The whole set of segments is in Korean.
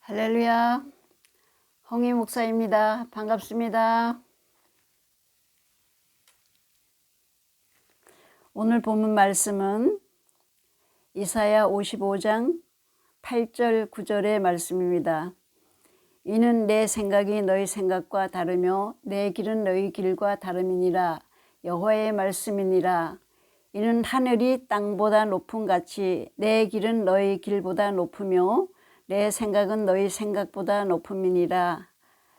할렐루야, 홍희 목사입니다. 반갑습니다. 오늘 본문 말씀은 이사야 55장 8절 9절의 말씀입니다. 이는 내 생각이 너희 생각과 다르며 내 길은 너희 길과 다름이니라. 여호와의 말씀이니라. 이는 하늘이 땅보다 높음 같이 내 길은 너희 길보다 높으며 내 생각은 너희 생각보다 높음이니라.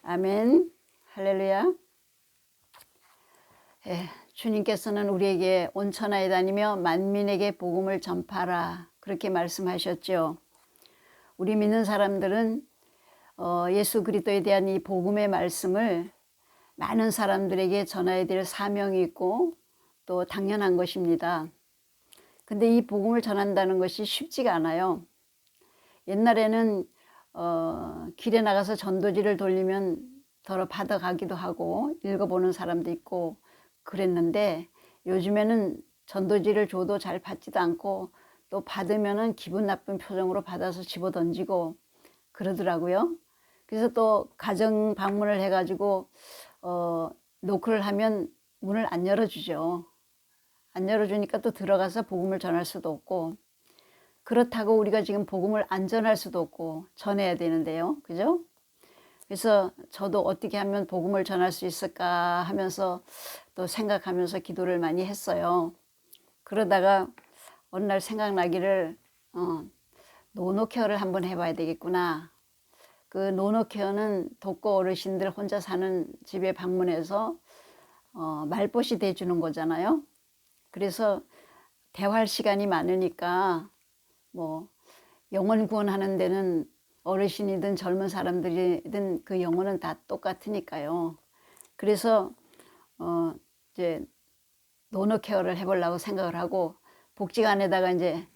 아멘. 할렐루야. 주님께서는 우리에게 온 천하에 다니며 만민에게 복음을 전파하라, 그렇게 말씀하셨죠. 우리 믿는 사람들은 예수 그리스도에 대한 이 복음의 말씀을 많은 사람들에게 전해야 될 사명이 있고 또 당연한 것입니다. 근데 이 복음을 전한다는 것이 쉽지가 않아요. 옛날에는 길에 나가서 전도지를 돌리면 덜어 받아가기도 하고 읽어보는 사람도 있고 그랬는데, 요즘에는 전도지를 줘도 잘 받지도 않고 또 받으면은 기분 나쁜 표정으로 받아서 집어던지고 그러더라고요. 그래서 또 가정 방문을 해가지고 노크를 하면 문을 안 열어주죠. 안 열어주니까 또 들어가서 복음을 전할 수도 없고, 그렇다고 우리가 지금 복음을 안 전할 수도 없고 전해야 되는데요. 그죠? 그래서 저도 어떻게 하면 복음을 전할 수 있을까 하면서 또 생각하면서 기도를 많이 했어요. 그러다가 어느 날 생각나기를 노노케어를 한번 해봐야 되겠구나. 그 노노케어는 독거 어르신들 혼자 사는 집에 방문해서 말벗이 돼주는 거잖아요. 그래서 대화할 시간이 많으니까 뭐 영혼 구원하는 데는 어르신이든 젊은 사람들이든 그 영혼은 다 똑같으니까요. 그래서 이제 노노 케어를 해보려고 생각을 하고 복지관에다가 이제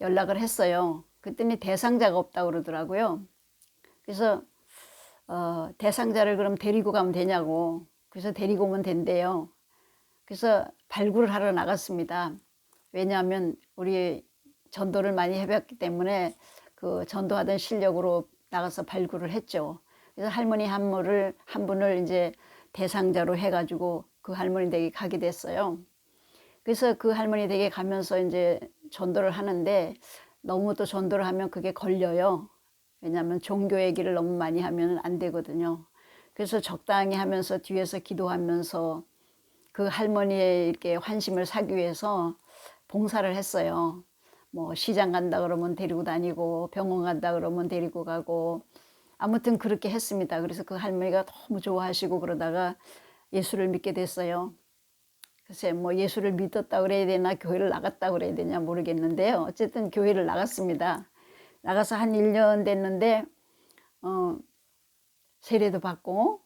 연락을 했어요. 그랬더니 대상자가 없다고 그러더라고요. 그래서 대상자를 그럼 데리고 가면 되냐고. 그래서 데리고 오면 된대요. 그래서 발굴을 하러 나갔습니다. 왜냐하면 우리 전도를 많이 해봤기 때문에 그 전도하던 실력으로 나가서 발굴을 했죠. 그래서 할머니 한 분을 이제 대상자로 해가지고 그 할머니 댁에 가게 됐어요. 그래서 그 할머니 댁에 가면서 이제 전도를 하는데, 너무 또 전도를 하면 그게 걸려요. 왜냐하면 종교 얘기를 너무 많이 하면 안 되거든요. 그래서 적당히 하면서 뒤에서 기도하면서 그 할머니의 이렇게 환심을 사기 위해서 봉사를 했어요. 뭐 시장 간다 그러면 데리고 다니고 병원 간다 그러면 데리고 가고 아무튼 그렇게 했습니다. 그래서 그 할머니가 너무 좋아하시고 그러다가 예수를 믿게 됐어요. 글쎄 뭐 예수를 믿었다 그래야 되나 교회를 나갔다 그래야 되냐 모르겠는데요. 어쨌든 교회를 나갔습니다. 나가서 한 1년 됐는데 세례도 받고,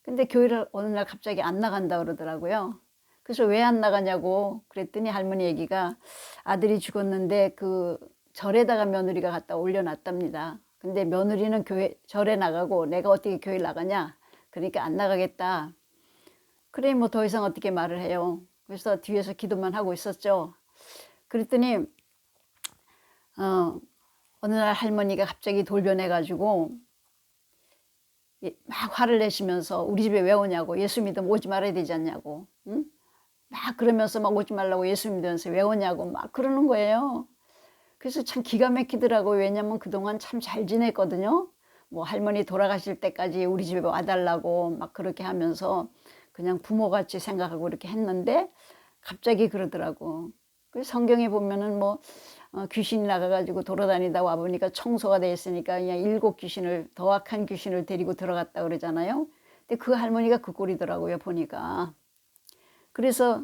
근데 교회를 어느 날 갑자기 안 나간다 그러더라고요. 그래서 왜 안 나가냐고 그랬더니 할머니 얘기가 아들이 죽었는데 그 절에다가 며느리가 갖다 올려놨답니다. 근데 며느리는 절에 나가고 내가 어떻게 교회 나가냐, 그러니까 안 나가겠다. 그래 뭐 더 이상 어떻게 말을 해요. 그래서 뒤에서 기도만 하고 있었죠. 그랬더니 어느 날 할머니가 갑자기 돌변해가지고 막 화를 내시면서 우리 집에 왜 오냐고, 예수 믿으면 오지 말아야 되지 않냐고, 응? 막 그러면서 막 오지 말라고 예수 믿으면서 왜 오냐고 막 그러는 거예요. 그래서 참 기가 막히더라고요. 왜냐면 그동안 참 잘 지냈거든요. 뭐 할머니 돌아가실 때까지 우리 집에 와달라고 막 그렇게 하면서 그냥 부모같이 생각하고 이렇게 했는데 갑자기 그러더라고. 그 성경에 보면은 뭐 귀신이 나가가지고 돌아다니다 와보니까 청소가 돼 있으니까 그냥 7귀신을, 더 악한 귀신을 데리고 들어갔다 그러잖아요. 근데 그 할머니가 그 꼴이더라고요, 보니까. 그래서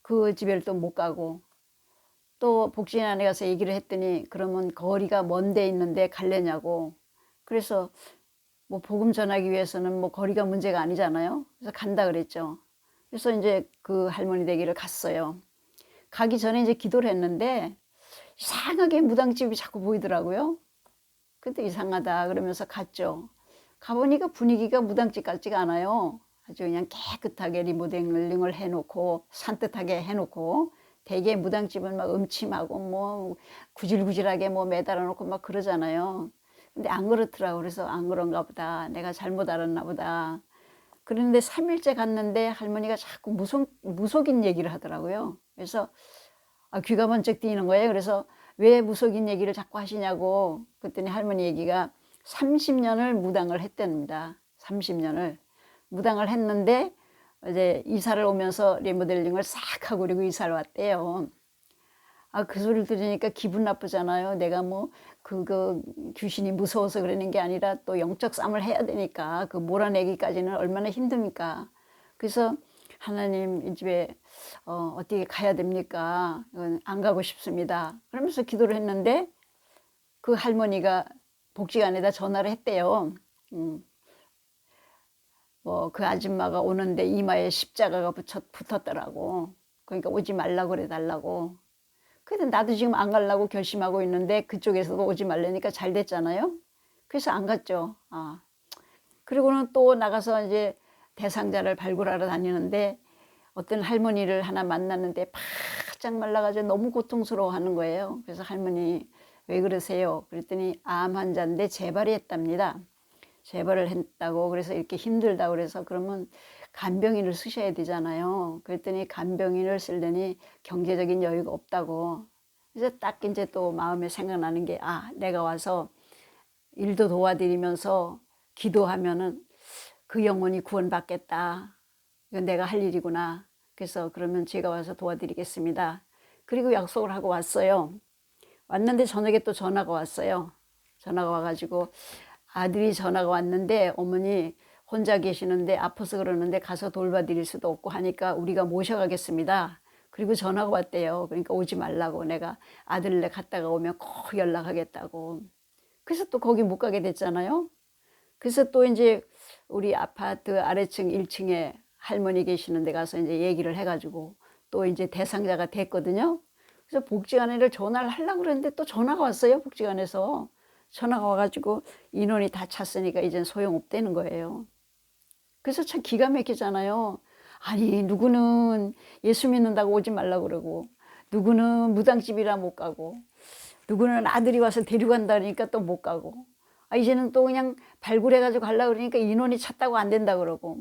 그 집에를 또 못 가고, 또 복지관에 가서 얘기를 했더니 그러면 거리가 먼 데 있는데 갈래냐고. 그래서 뭐 복음 전하기 위해서는 뭐 거리가 문제가 아니잖아요. 그래서 간다 그랬죠. 그래서 이제 그 할머니 댁에를 갔어요. 가기 전에 이제 기도를 했는데 이상하게 무당집이 자꾸 보이더라고요. 근데 이상하다 그러면서 갔죠. 가보니까 분위기가 무당집 같지가 않아요. 아주 그냥 깨끗하게 리모델링을 해놓고 산뜻하게 해놓고, 대개 무당집은 막 음침하고 뭐 구질구질하게 뭐 매달아 놓고 막 그러잖아요. 근데 안 그렇더라고. 그래서 안 그런가 보다. 내가 잘못 알았나 보다. 그런데 3일째 갔는데 할머니가 자꾸 무속인 얘기를 하더라고요. 그래서 귀가 번쩍 뜨이는 거예요. 그래서 왜 무속인 얘기를 자꾸 하시냐고. 그랬더니 할머니 얘기가 30년을 무당을 했답니다. 30년을. 무당을 했는데 이제 이사를 오면서 리모델링을 싹 하고 그리고 이사를 왔대요. 그 소리를 들으니까 기분 나쁘잖아요. 내가 뭐 그거 귀신이 무서워서 그러는 게 아니라 또 영적 싸움을 해야 되니까 그 몰아내기까지는 얼마나 힘듭니까. 그래서 하나님 이 집에 어떻게 가야 됩니까? 안 가고 싶습니다. 그러면서 기도를 했는데 그 할머니가 복지관에다 전화를 했대요. 뭐 그 아줌마가 오는데 이마에 십자가가 붙었더라고. 그러니까 오지 말라고 그래 달라고. 근데 나도 지금 안 가려고 결심하고 있는데 그쪽에서도 오지 말라니까 잘 됐잖아요. 그래서 안 갔죠. 그리고는 또 나가서 이제 대상자를 발굴하러 다니는데 어떤 할머니를 하나 만났는데 바짝 말라가지고 너무 고통스러워 하는 거예요. 그래서 할머니 왜 그러세요? 그랬더니 암 환자인데 재발이 했답니다. 재발을 했다고. 그래서 이렇게 힘들다고 그래서 그러면 간병인을 쓰셔야 되잖아요. 그랬더니 간병인을 쓰려니 경제적인 여유가 없다고. 그래서 딱 이제 또 마음에 생각나는 게 내가 와서 일도 도와드리면서 기도하면은 그 영혼이 구원받겠다. 이건 내가 할 일이구나. 그래서 그러면 제가 와서 도와드리겠습니다. 그리고 약속을 하고 왔어요. 왔는데 저녁에 또 전화가 왔어요. 전화가 와가지고 아들이 전화가 왔는데 어머니 혼자 계시는데 아파서 그러는데 가서 돌봐드릴 수도 없고 하니까 우리가 모셔가겠습니다. 그리고 전화가 왔대요. 그러니까 오지 말라고. 내가 아들네 갔다가 오면 꼭 연락하겠다고. 그래서 또 거기 못 가게 됐잖아요. 그래서 또 이제 우리 아파트 아래층 1층에 할머니 계시는 데 가서 이제 얘기를 해가지고 또 이제 대상자가 됐거든요. 그래서 복지관에를 전화를 하려고 그랬는데 또 전화가 왔어요. 복지관에서. 전화가 와가지고 인원이 다 찼으니까 이젠 소용없다는 거예요. 그래서 참 기가 막히잖아요. 아니 누구는 예수 믿는다고 오지 말라고 그러고 누구는 무당집이라 못 가고 누구는 아들이 와서 데려간다니까 또 못 가고 이제는 또 그냥 발굴해가지고 가려고 그러니까 인원이 찼다고 안 된다 그러고.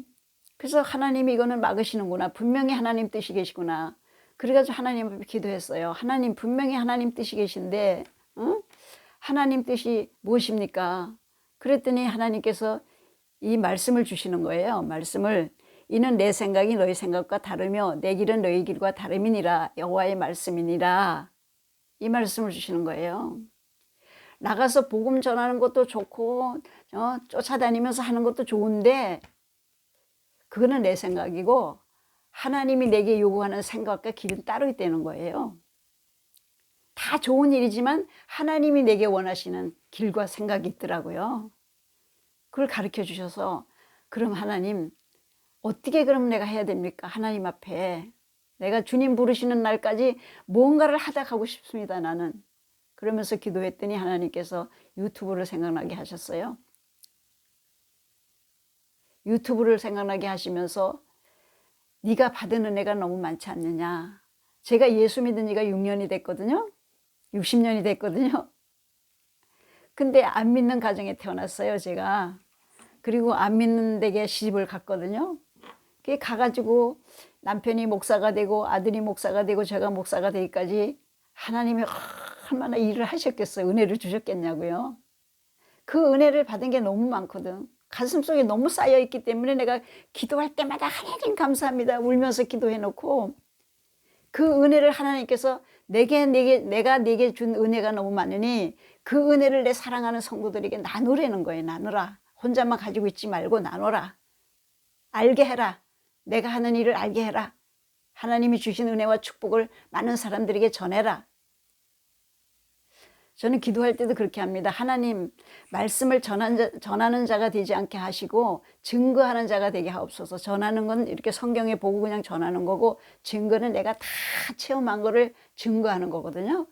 그래서 하나님이 이거는 막으시는구나. 분명히 하나님 뜻이 계시구나. 그래가지고 하나님 앞에 기도했어요. 하나님 분명히 하나님 뜻이 계신데 하나님 뜻이 무엇입니까? 그랬더니 하나님께서 이 말씀을 주시는 거예요. 말씀을 이는 내 생각이 너희 생각과 다르며 내 길은 너희 길과 다름이니라. 여호와의 말씀이니라. 이 말씀을 주시는 거예요. 나가서 복음 전하는 것도 좋고 쫓아다니면서 하는 것도 좋은데 그거는 내 생각이고 하나님이 내게 요구하는 생각과 길은 따로 있다는 거예요. 다 좋은 일이지만 하나님이 내게 원하시는 길과 생각이 있더라고요. 그걸 가르쳐 주셔서 그럼 하나님 어떻게 그럼 내가 해야 됩니까? 하나님 앞에 내가 주님 부르시는 날까지 뭔가를 하다 가고 싶습니다. 나는. 그러면서 기도했더니 하나님께서 유튜브를 생각나게 하셨어요. 유튜브를 생각나게 하시면서 네가 받은 은혜가 너무 많지 않느냐. 제가 예수 믿은 지가 6년이 됐거든요. 60년이 됐거든요. 근데 안 믿는 가정에 태어났어요, 제가. 그리고 안 믿는 댁에 시집을 갔거든요. 그게 가가지고 남편이 목사가 되고 아들이 목사가 되고 제가 목사가 되기까지 하나님이 얼마나 일을 하셨겠어요. 은혜를 주셨겠냐고요. 그 은혜를 받은 게 너무 많거든. 가슴속에 너무 쌓여있기 때문에 내가 기도할 때마다 하나님 감사합니다. 울면서 기도해놓고 그 은혜를 하나님께서 내가 내게 준 은혜가 너무 많으니 그 은혜를 내 사랑하는 성도들에게 나누라는 거예요. 나누라. 혼자만 가지고 있지 말고 나눠라. 알게 해라. 내가 하는 일을 알게 해라. 하나님이 주신 은혜와 축복을 많은 사람들에게 전해라. 저는 기도할 때도 그렇게 합니다. 하나님 말씀을 전하는 자가 되지 않게 하시고 증거하는 자가 되게 하옵소서. 전하는 건 이렇게 성경에 보고 그냥 전하는 거고 증거는 내가 다 체험한 거를 증거하는 거거든요.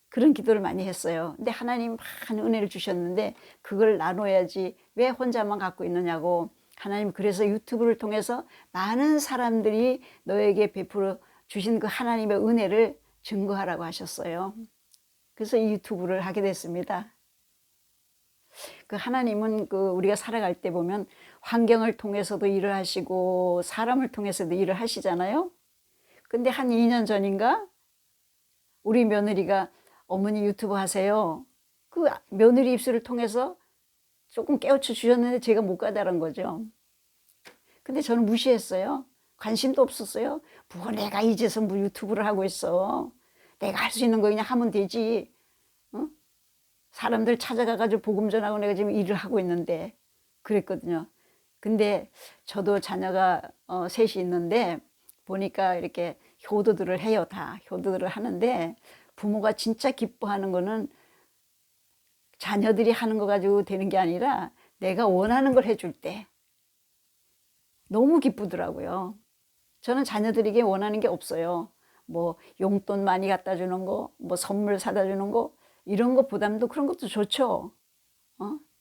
그런 기도를 많이 했어요. 근데 하나님 많은 은혜를 주셨는데 그걸 나눠야지 왜 혼자만 갖고 있느냐고. 하나님 그래서 유튜브를 통해서 많은 사람들이 너에게 베풀어 주신 그 하나님의 은혜를 증거하라고 하셨어요. 그래서 이 유튜브를 하게 됐습니다. 그 하나님은 그 우리가 살아갈 때 보면 환경을 통해서도 일을 하시고 사람을 통해서도 일을 하시잖아요. 근데 한 2년 전인가 우리 며느리가 어머니 유튜브 하세요. 그 며느리 입술을 통해서 조금 깨우쳐 주셨는데 제가 못 가다란 거죠. 근데 저는 무시했어요. 관심도 없었어요. 뭐 내가 이제서 뭐 유튜브를 하고 있어. 내가 할 수 있는 거 그냥 하면 되지. 어? 사람들 찾아가가지고 복음 전하고 내가 지금 일을 하고 있는데 그랬거든요. 근데 저도 자녀가 셋이 있는데 보니까 이렇게 효도들을 해요. 다 효도들을 하는데 부모가 진짜 기뻐하는 거는 자녀들이 하는 거 가지고 되는 게 아니라 내가 원하는 걸 해줄 때 너무 기쁘더라고요. 저는 자녀들에게 원하는 게 없어요. 뭐 용돈 많이 갖다 주는 거, 뭐 선물 사다 주는 거 이런 거 부담도 그런 것도 좋죠.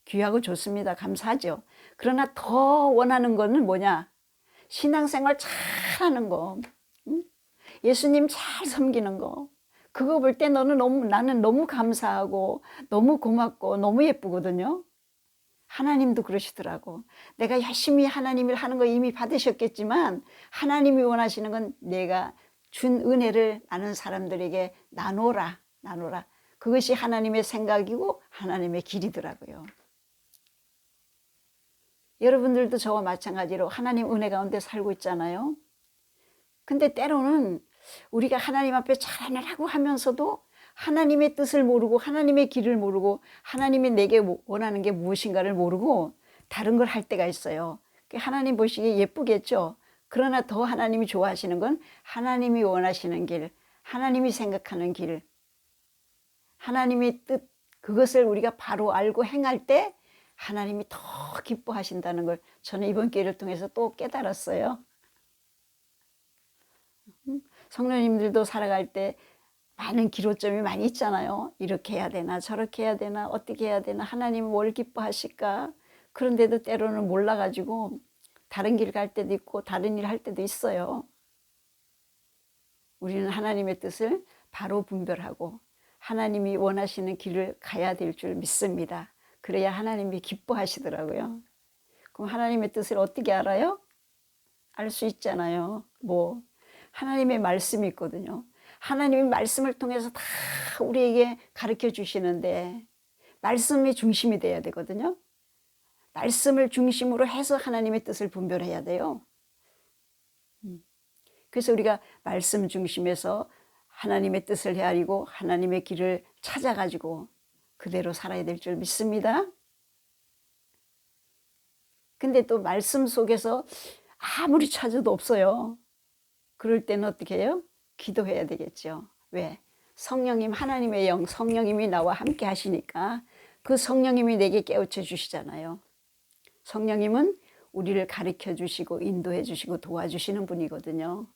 귀하고 좋습니다. 감사하죠. 그러나 더 원하는 거는 뭐냐? 신앙생활 잘하는 거, 예수님 잘 섬기는 거. 그거 볼 때 나는 너무 감사하고 너무 고맙고 너무 예쁘거든요. 하나님도 그러시더라고. 내가 열심히 하나님을 하는 거 이미 받으셨겠지만 하나님이 원하시는 건 내가 준 은혜를 많은 사람들에게 나눠라. 그것이 하나님의 생각이고 하나님의 길이더라고요. 여러분들도 저와 마찬가지로 하나님 은혜 가운데 살고 있잖아요. 근데 때로는 우리가 하나님 앞에 잘하느라고 하면서도 하나님의 뜻을 모르고 하나님의 길을 모르고 하나님이 내게 원하는 게 무엇인가를 모르고 다른 걸 할 때가 있어요. 하나님 보시기에 예쁘겠죠. 그러나 더 하나님이 좋아하시는 건 하나님이 원하시는 길, 하나님이 생각하는 길, 하나님의 뜻, 그것을 우리가 바로 알고 행할 때 하나님이 더 기뻐하신다는 걸 저는 이번 기회를 통해서 또 깨달았어요. 성도님들도 살아갈 때 많은 기로점이 많이 있잖아요. 이렇게 해야 되나 저렇게 해야 되나 어떻게 해야 되나 하나님은 뭘 기뻐하실까. 그런데도 때로는 몰라가지고 다른 길 갈 때도 있고 다른 일 할 때도 있어요. 우리는 하나님의 뜻을 바로 분별하고 하나님이 원하시는 길을 가야 될 줄 믿습니다. 그래야 하나님이 기뻐하시더라고요. 그럼 하나님의 뜻을 어떻게 알아요? 알 수 있잖아요. 뭐 하나님의 말씀이 있거든요. 하나님의 말씀을 통해서 다 우리에게 가르쳐 주시는데 말씀이 중심이 돼야 되거든요. 말씀을 중심으로 해서 하나님의 뜻을 분별해야 돼요. 그래서 우리가 말씀 중심에서 하나님의 뜻을 헤아리고 하나님의 길을 찾아가지고 그대로 살아야 될 줄 믿습니다. 근데 또 말씀 속에서 아무리 찾아도 없어요. 그럴 때는 어떻게 해요? 기도해야 되겠죠. 왜? 성령님, 하나님의 영, 성령님이 나와 함께 하시니까 그 성령님이 내게 깨우쳐 주시잖아요. 성령님은 우리를 가르쳐 주시고 인도해 주시고 도와주시는 분이거든요.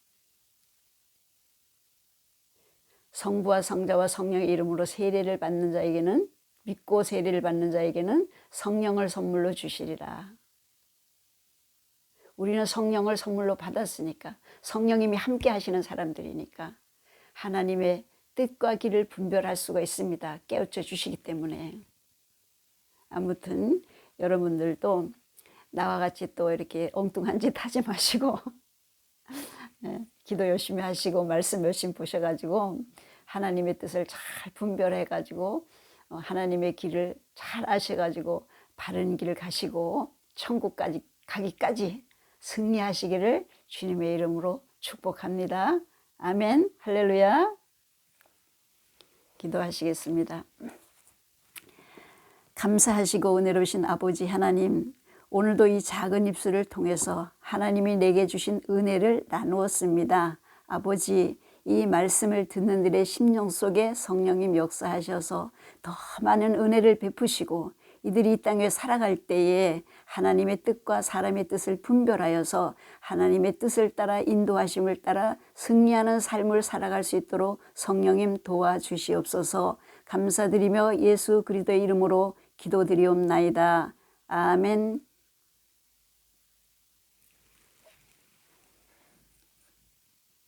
성부와 성자와 성령의 이름으로 세례를 받는 자에게는 믿고 세례를 받는 자에게는 성령을 선물로 주시리라. 우리는 성령을 선물로 받았으니까 성령님이 함께 하시는 사람들이니까 하나님의 뜻과 길을 분별할 수가 있습니다. 깨우쳐 주시기 때문에. 아무튼 여러분들도 나와 같이 또 이렇게 엉뚱한 짓 하지 마시고 네, 기도 열심히 하시고 말씀 열심히 보셔가지고 하나님의 뜻을 잘 분별해가지고 하나님의 길을 잘 아셔가지고 바른 길을 가시고 천국까지 가기까지 승리하시기를 주님의 이름으로 축복합니다. 아멘. 할렐루야. 기도하시겠습니다. 감사하시고 은혜로우신 아버지 하나님, 오늘도 이 작은 입술을 통해서 하나님이 내게 주신 은혜를 나누었습니다. 아버지, 이 말씀을 듣는 들의 심령 속에 성령님 역사하셔서 더 많은 은혜를 베푸시고 이들이 이 땅에 살아갈 때에 하나님의 뜻과 사람의 뜻을 분별하여서 하나님의 뜻을 따라 인도하심을 따라 승리하는 삶을 살아갈 수 있도록 성령님 도와주시옵소서. 감사드리며 예수 그리스도의 이름으로 기도드리옵나이다. 아멘.